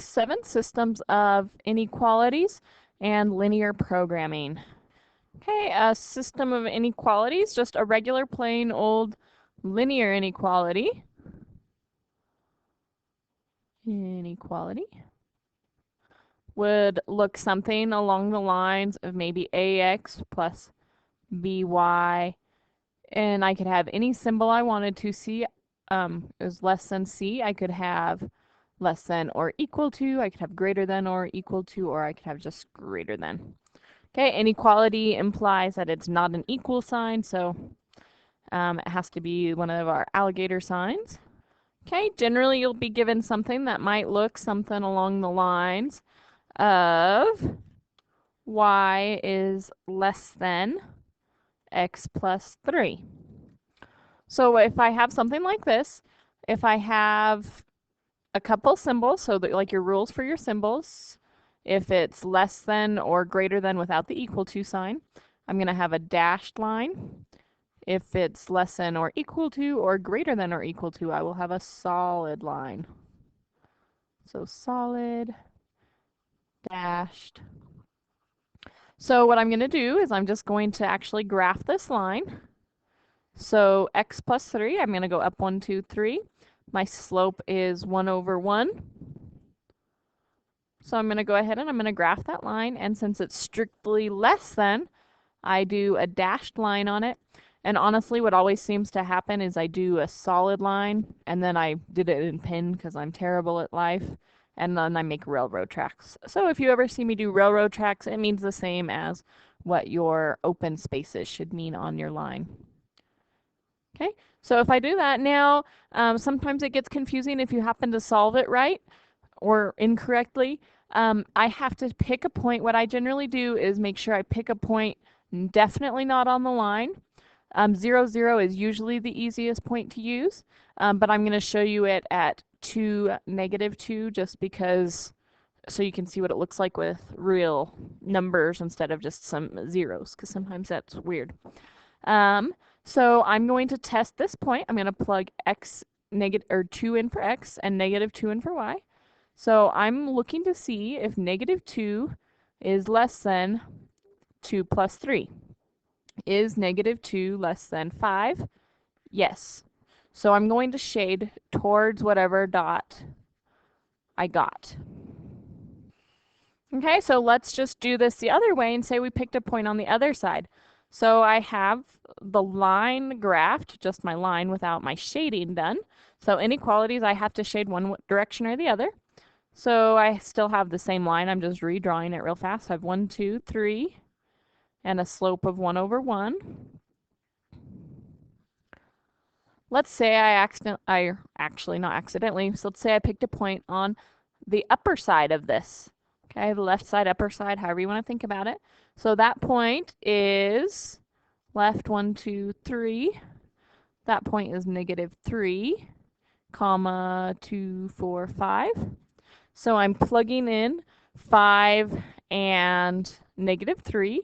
7 systems of inequalities and linear programming. Okay, a system of inequalities, just a regular plain old linear inequality. Inequality would look something along the lines of maybe ax plus by, and I could have any symbol I wanted to. C is less than c. I could have less than or equal to, I could have greater than or equal to, or I could have just greater than. Okay, inequality implies that it's not an equal sign, so it has to be one of our alligator signs. Okay, generally you'll be given something that might look something along the lines of y is less than x plus 3. So if I have something like this, if I have a couple symbols, so that, like your rules for your symbols, if it's less than or greater than without the equal to sign, I'm going to have a dashed line. If it's less than or equal to or greater than or equal to, I will have a solid line. So solid, dashed. So what I'm going to do is I'm just going to actually graph this line. So x plus 3, I'm going to go up 1, 2, 3. My slope is 1 over 1. So I'm going to go ahead and I'm going to graph that line, and since it's strictly less than, I do a dashed line on it. And honestly, what always seems to happen is I do a solid line, and then I did it in pen because I'm terrible at life, and then I make railroad tracks. So if you ever see me do railroad tracks, it means the same as what your open spaces should mean on your line. Okay, so if I do that now, sometimes it gets confusing if you happen to solve it right or incorrectly. I have to pick a point. What I generally do is make sure I pick a point definitely not on the line. 0, 0 is usually the easiest point to use, but I'm going to show you it at 2, -2, just because, so you can see what it looks like with real numbers instead of just some zeros, because sometimes that's weird. So I'm going to test this point. I'm going to plug x negative or 2 in for x and -2 in for y. So I'm looking to see if -2 is less than 2 plus 3. Is -2 less than 5? Yes. So I'm going to shade towards whatever dot I got. Okay, so let's just do this the other way and say we picked a point on the other side. So I have the line graphed, just my line without my shading done. So inequalities, I have to shade one direction or the other. So I still have the same line, I'm just redrawing it real fast. I have 1, 2, 3, and a slope of 1 over 1. Let's say actually not accidentally, so let's say I picked a point on the upper side of this. Okay, the left side, upper side, however you want to think about it. So that point is left 1, 2, 3. That point is -3, comma 2, 4, 5. So I'm plugging in 5 and -3.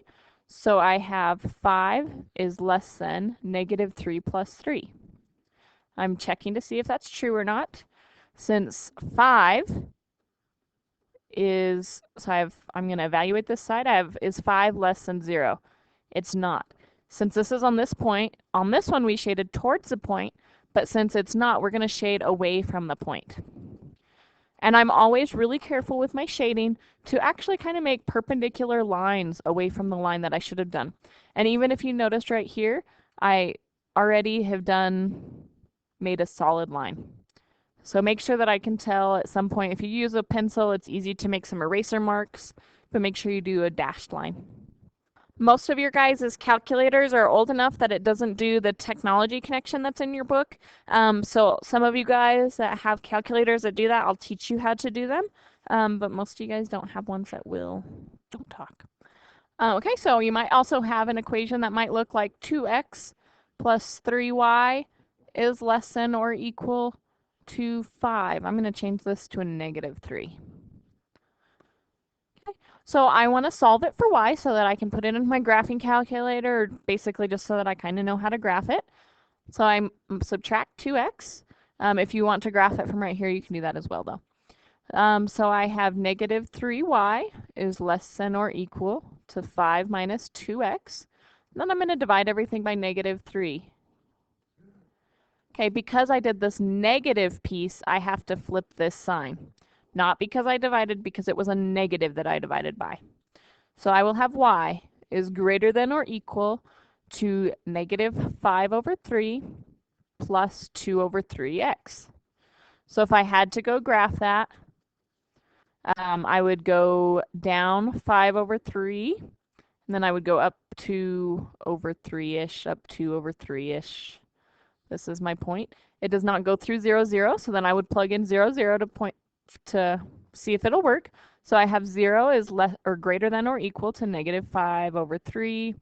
So I have 5 is less than -3 plus 3. I'm checking to see if that's true or not. Since 5 is, so I'm going to evaluate this side. Is 5 less than 0? It's not. Since this is on this point, on this one we shaded towards the point, but since it's not, we're going to shade away from the point. And I'm always really careful with my shading to actually kind of make perpendicular lines away from the line that I should have done. And even if you noticed right here, I already have made a solid line. So make sure that I can tell at some point, if you use a pencil, it's easy to make some eraser marks, but make sure you do a dashed line. Most of your guys' calculators are old enough that it doesn't do the technology connection that's in your book. So some of you guys that have calculators that do that, I'll teach you how to do them. But most of you guys don't have ones that will. Don't talk. Okay, so you might also have an equation that might look like 2x plus 3y is less than or equal to 5. I'm going to change this to a -3. Okay. So I want to solve it for y so that I can put it in my graphing calculator, or basically just so that I kind of know how to graph it. So I subtract 2x. If you want to graph it from right here, you can do that as well, though. So I have negative 3y is less than or equal to 5 minus 2x. Then I'm going to divide everything by negative 3. Okay, because I did this negative piece, I have to flip this sign. Not because I divided, because it was a negative that I divided by. So I will have y is greater than or equal to negative 5 over 3 plus 2 over 3x. So if I had to go graph that, I would go down 5 over 3, and then I would go up 2 over 3-ish, up 2 over 3-ish. This is my point. It does not go through 0, 0, so then I would plug in 0, 0 to see if it'll work. So I have 0 is less or greater than or equal to negative 5 over 3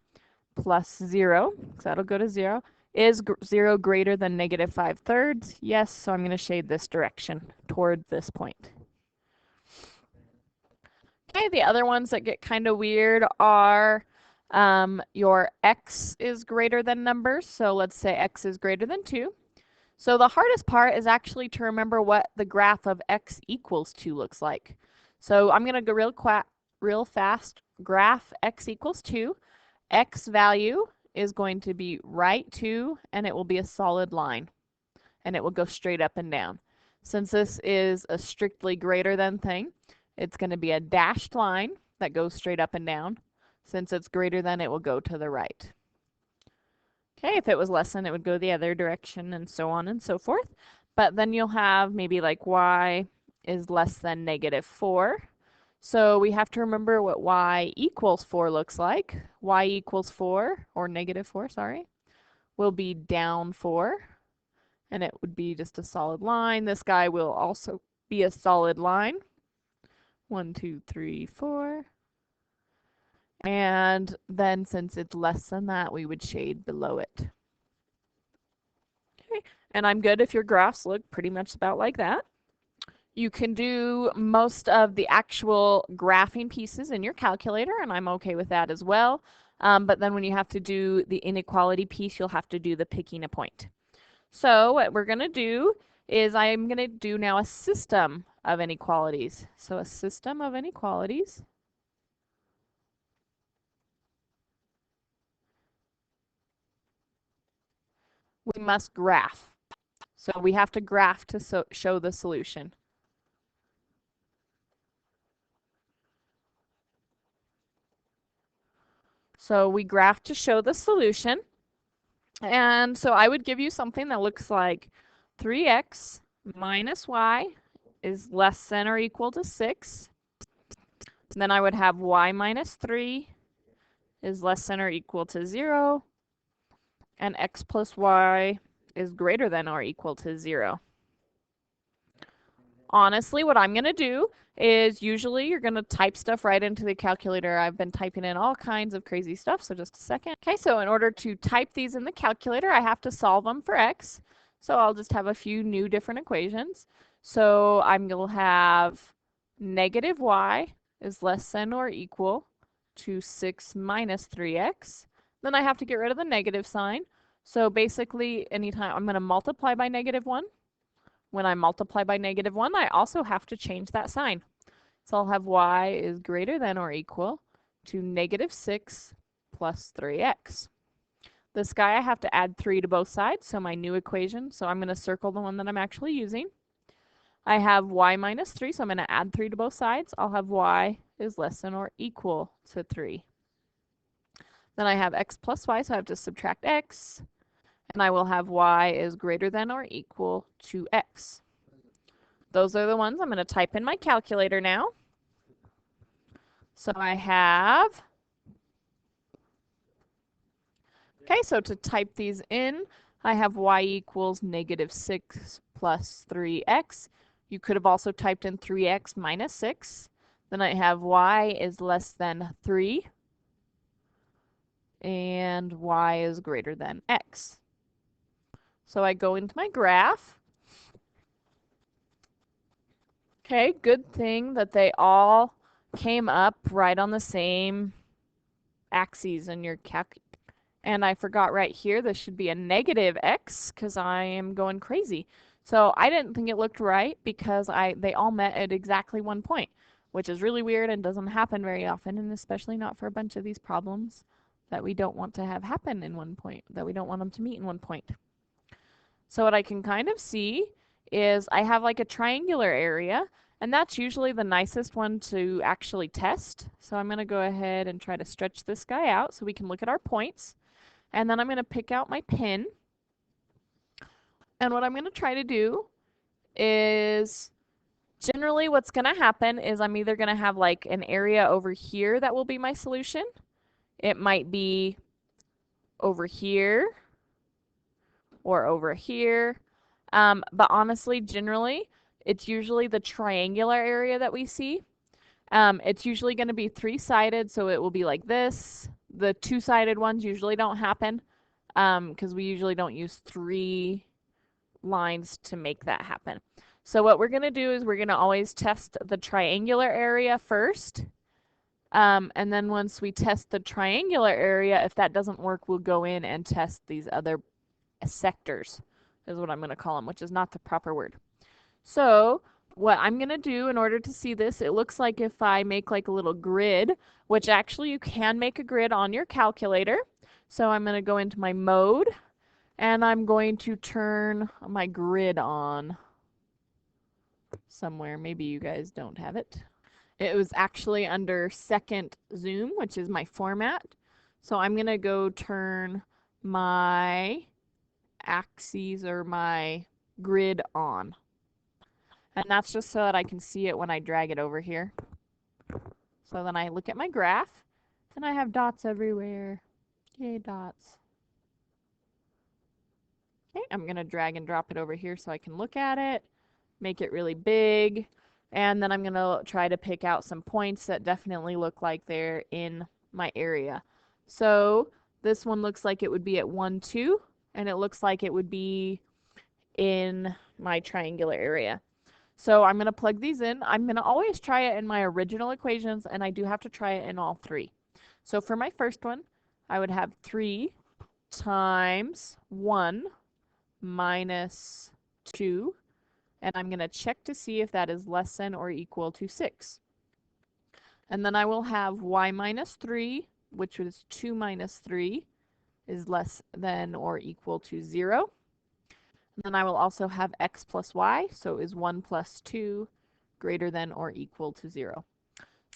plus 0, so that'll go to 0. Is 0 greater than negative 5/3? Yes, so I'm going to shade this direction toward this point. Okay, the other ones that get kind of weird are your x is greater than numbers. So let's say x is greater than 2. So the hardest part is actually to remember what the graph of x equals 2 looks like. So I'm going to go real fast. Graph x equals 2. X value is going to be right 2, and it will be a solid line. And it will go straight up and down. Since this is a strictly greater than thing, it's going to be a dashed line that goes straight up and down. Since it's greater than, it will go to the right. Okay, if it was less than, it would go the other direction, and so on and so forth. But then you'll have maybe like y is less than negative 4. So we have to remember what y equals 4 looks like. Y equals 4, or negative 4, sorry, will be down 4. And it would be just a solid line. This guy will also be a solid line. 1, 2, 3, 4. And then since it's less than that, we would shade below it. Okay, and I'm good if your graphs look pretty much about like that. You can do most of the actual graphing pieces in your calculator, and I'm okay with that as well. But then when you have to do the inequality piece, you'll have to do the picking a point. So what we're going to do is I'm going to do now a system of inequalities. So a system of inequalities. We must graph. So we have to graph to show the solution. So we graph to show the solution. And so I would give you something that looks like 3x minus y is less than or equal to 6. And then I would have y minus 3 is less than or equal to 0. And x plus y is greater than or equal to 0. Honestly, what I'm going to do is usually you're going to type stuff right into the calculator. I've been typing in all kinds of crazy stuff, so just a second. Okay, so in order to type these in the calculator, I have to solve them for x. So I'll just have a few new different equations. So I'm going to have negative y is less than or equal to 6 minus 3x. Then I have to get rid of the negative sign. So basically, anytime I'm going to multiply by negative 1. When I multiply by negative 1, I also have to change that sign. So I'll have y is greater than or equal to negative 6 plus 3x. This guy, I have to add 3 to both sides, so my new equation, so I'm going to circle the one that I'm actually using. I have y minus 3, so I'm going to add 3 to both sides. I'll have y is less than or equal to 3. Then I have x plus y, so I have to subtract x. And I will have y is greater than or equal to x. Those are the ones I'm going to type in my calculator now. So I have, okay, so to type these in, I have y equals negative 6 plus 3x. You could have also typed in 3x minus 6. Then I have y is less than 3. And y is greater than x. So I go into my graph. Okay, good thing that they all came up right on the same axes in your calc. And I forgot right here, this should be a negative x because I am going crazy. So I didn't think it looked right because they all met at exactly 1 point, which is really weird and doesn't happen very often, and especially not for a bunch of these problems that we don't want to have happen in 1 point, that we don't want them to meet in 1 point. So what I can kind of see is I have like a triangular area, and that's usually the nicest one to actually test. So I'm going to go ahead and try to stretch this guy out so we can look at our points. And then I'm going to pick out my pin. And what I'm going to try to do is generally what's going to happen is I'm either going to have like an area over here that will be my solution. It might be over here or over here. But honestly, generally, it's usually the triangular area that we see. It's usually going to be three-sided, so it will be like this. The two-sided ones usually don't happen because we usually don't use 3 lines to make that happen. So what we're going to do is we're going to always test the triangular area first. And then once we test the triangular area, if that doesn't work, we'll go in and test these other sectors, is what I'm going to call them, which is not the proper word. So what I'm going to do in order to see this, it looks like if I make like a little grid, which actually you can make a grid on your calculator. So I'm going to go into my mode, and I'm going to turn my grid on somewhere. Maybe you guys don't have it. It was actually under second zoom, which is my format. So I'm going to go turn my axes or my grid on. And that's just so that I can see it when I drag it over here. So then I look at my graph, and I have dots everywhere. Yay, dots. Okay, I'm going to drag and drop it over here so I can look at it, make it really big, and then I'm going to try to pick out some points that definitely look like they're in my area. So this one looks like it would be at 1, 2, and it looks like it would be in my triangular area. So I'm going to plug these in. I'm going to always try it in my original equations, and I do have to try it in all 3. So for my first one, I would have 3 times 1 minus 2, and I'm going to check to see if that is less than or equal to 6. And then I will have y minus 3, which is 2 minus 3, is less than or equal to 0. And then I will also have x plus y, so is 1 plus 2 greater than or equal to 0.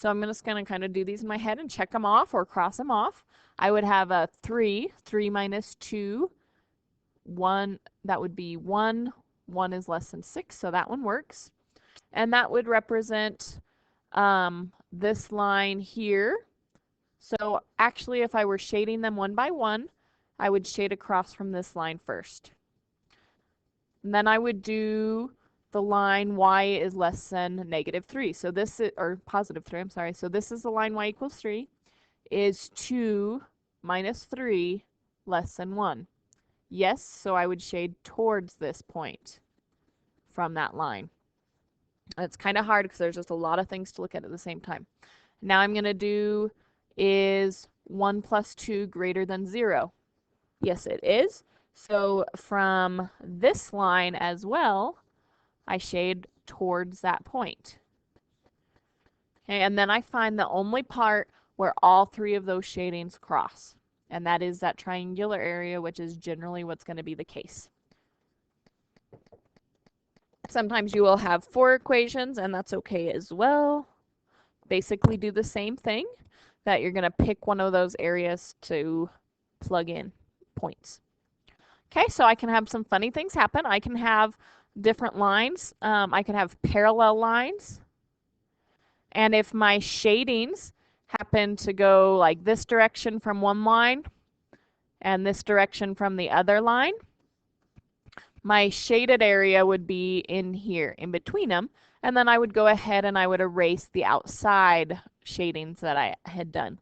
So I'm just going to kind of do these in my head and check them off or cross them off. I would have a 3 minus 2, 1, that would be 1. 1 is less than 6, so that one works. And that would represent this line here. So actually, if I were shading them one by one, I would shade across from this line first. And then I would do the line y is less than -3. So this is, or +3, I'm sorry. So this is the line y equals 3. Is 2 minus 3 less than 1? Yes, so I would shade towards this point from that line. It's kind of hard because there's just a lot of things to look at the same time. Now I'm going to do is 1 plus 2 greater than 0? Yes, it is. So from this line as well, I shade towards that point. Okay, and then I find the only part where all 3 of those shadings cross, and that is that triangular area, which is generally what's going to be the case. Sometimes you will have 4 equations, and that's okay as well. Basically do the same thing, that you're going to pick one of those areas to plug in points. Okay, so I can have some funny things happen. I can have different lines. I can have parallel lines. And if my shadings happen to go like this direction from one line and this direction from the other line, my shaded area would be in here, in between them. And then I would go ahead and I would erase the outside shadings that I had done.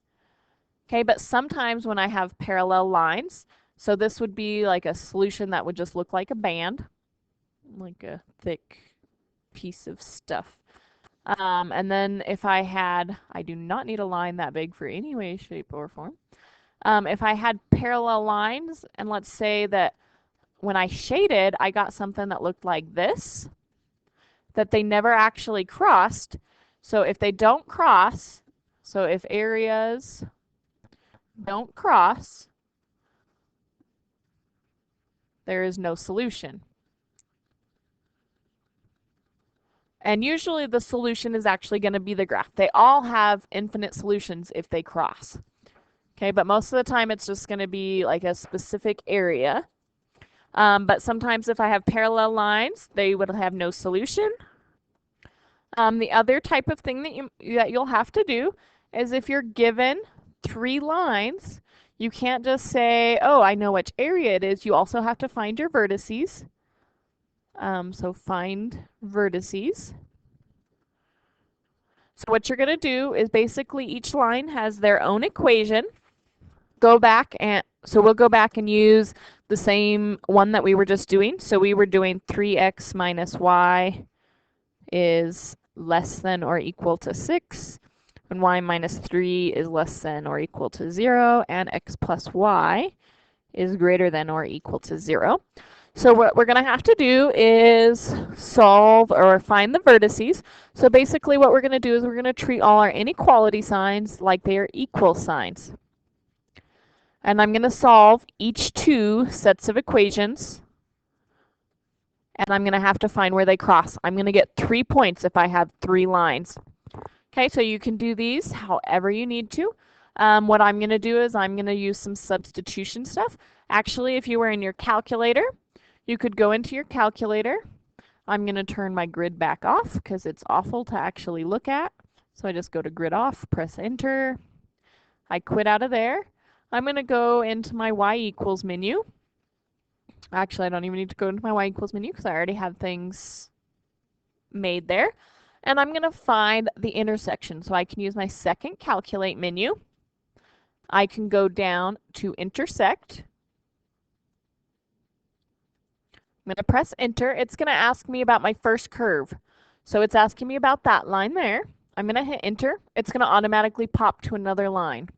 Okay, but sometimes when I have parallel lines, so this would be like a solution that would just look like a band, like a thick piece of stuff. And then if I had, I do not need a line that big for any way, shape, or form. If I had parallel lines, and let's say that when I shaded, I got something that looked like this, that they never actually crossed. So if they don't cross, so if areas don't cross, there is no solution. And usually the solution is actually going to be the graph. They all have infinite solutions if they cross. Okay, but most of the time it's just going to be like a specific area. But sometimes if I have parallel lines, they would have no solution. The other type of thing that you'll have to do is if you're given 3 lines, you can't just say, oh, I know which area it is. You also have to find your vertices. So find vertices. So what you're going to do is basically each line has their own equation. We'll go back and use the same one that we were just doing. So we were doing 3x minus y is less than or equal to 6, and y minus 3 is less than or equal to 0, and x plus y is greater than or equal to 0. So what we're going to have to do is solve or find the vertices. So basically what we're going to do is we're going to treat all our inequality signs like they are equal signs. And I'm going to solve each 2 sets of equations. And I'm going to have to find where they cross. I'm going to get 3 points if I have 3 lines. Okay, so you can do these however you need to. What I'm going to do is I'm going to use some substitution stuff. Actually, if you were in your calculator, you could go into your calculator. I'm going to turn my grid back off because it's awful to actually look at. So I just go to grid off, press enter. I quit out of there. I'm going to go into my y equals menu. Actually, I don't even need to go into my y equals menu because I already have things made there. And I'm going to find the intersection. So I can use my second calculate menu. I can go down to intersect. I'm going to press enter. It's going to ask me about my first curve. So it's asking me about that line there. I'm going to hit enter. It's going to automatically pop to another line.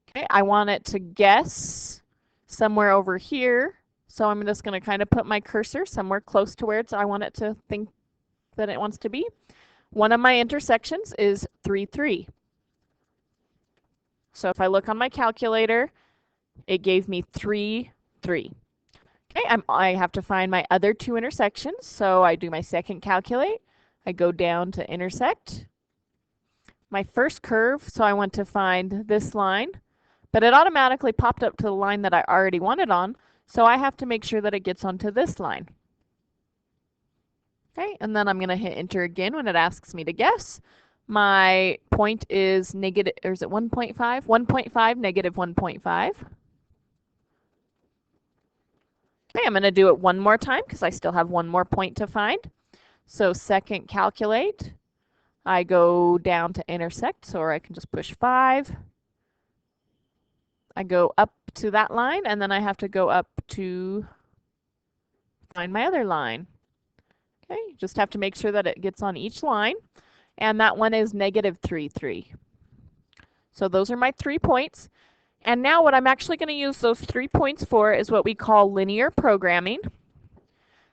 Okay, I want it to guess somewhere over here. So I'm just going to kind of put my cursor somewhere close to where I want it to think that it wants to be. One of my intersections is 3, 3. So if I look on my calculator, it gave me 3, 3. Okay, I have to find my other 2 intersections. So I do my second calculate. I go down to intersect. My first curve, so I want to find this line. But it automatically popped up to the line that I already wanted on, so I have to make sure that it gets onto this line. Okay, and then I'm going to hit enter again when it asks me to guess. My point is negative, or is it 1.5? 1.5, negative 1.5. Okay, I'm going to do it one more time because I still have one more point to find. So second calculate, I go down to intersect, or I can just push 5. I go up to that line, and then I have to go up to find my other line. Okay, just have to make sure that it gets on each line. And that one is negative 3, 3. So those are my 3 points. And now what I'm actually going to use those 3 points for is what we call linear programming.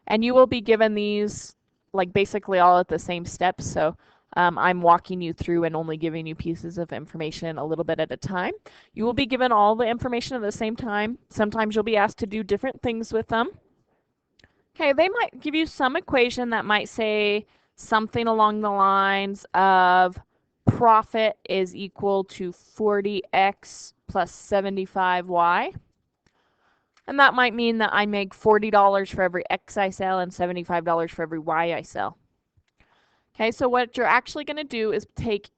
And you will be given these like basically all at the same steps. So I'm walking you through and only giving you pieces of information a little bit at a time. You will be given all the information at the same time. Sometimes you'll be asked to do different things with them. Okay, they might give you some equation that might say something along the lines of profit is equal to 40x plus 75y. And that might mean that I make $40 for every x I sell and $75 for every y I sell. Okay, so what you're actually going to do is take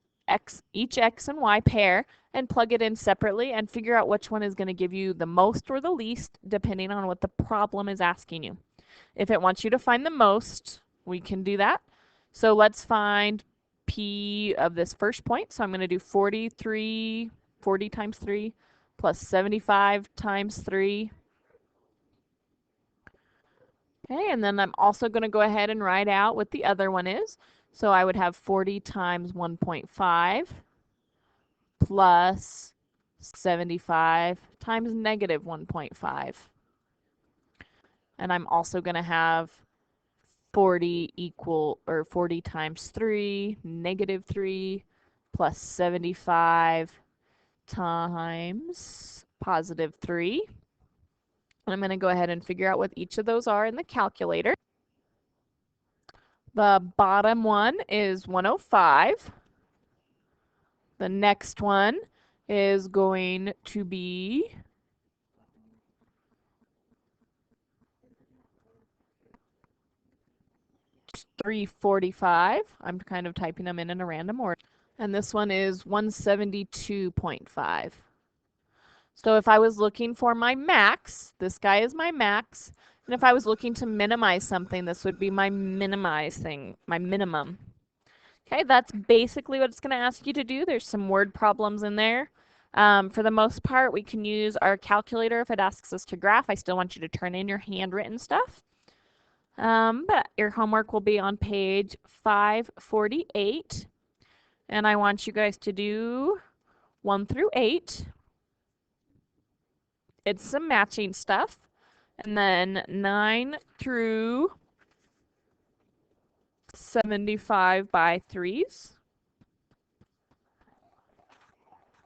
each x and y pair and plug it in separately and figure out which one is going to give you the most or the least depending on what the problem is asking you. If it wants you to find the most, we can do that. So let's find P of this first point. So I'm going to do 40 times 3 plus 75 times 3. Okay, and then I'm also going to go ahead and write out what the other one is. So I would have 40 times 1.5 plus 75 times negative 1.5. And I'm also going to have 40 times 3, negative 3, plus 75 times positive 3. And I'm going to go ahead and figure out what each of those are in the calculator. The bottom one is 105. The next one is going to be 345. I'm kind of typing them in a random order. And this one is 172.5. So if I was looking for my max, this guy is my max. And if I was looking to minimize something, this would be my my minimum. Okay, that's basically what it's going to ask you to do. There's some word problems in there. For the most part, we can use our calculator if it asks us to graph. I still want you to turn in your handwritten stuff. But your homework will be on page 548. And I want you guys to do 1 through 8. It's some matching stuff. And then 9 through 75 by 3s.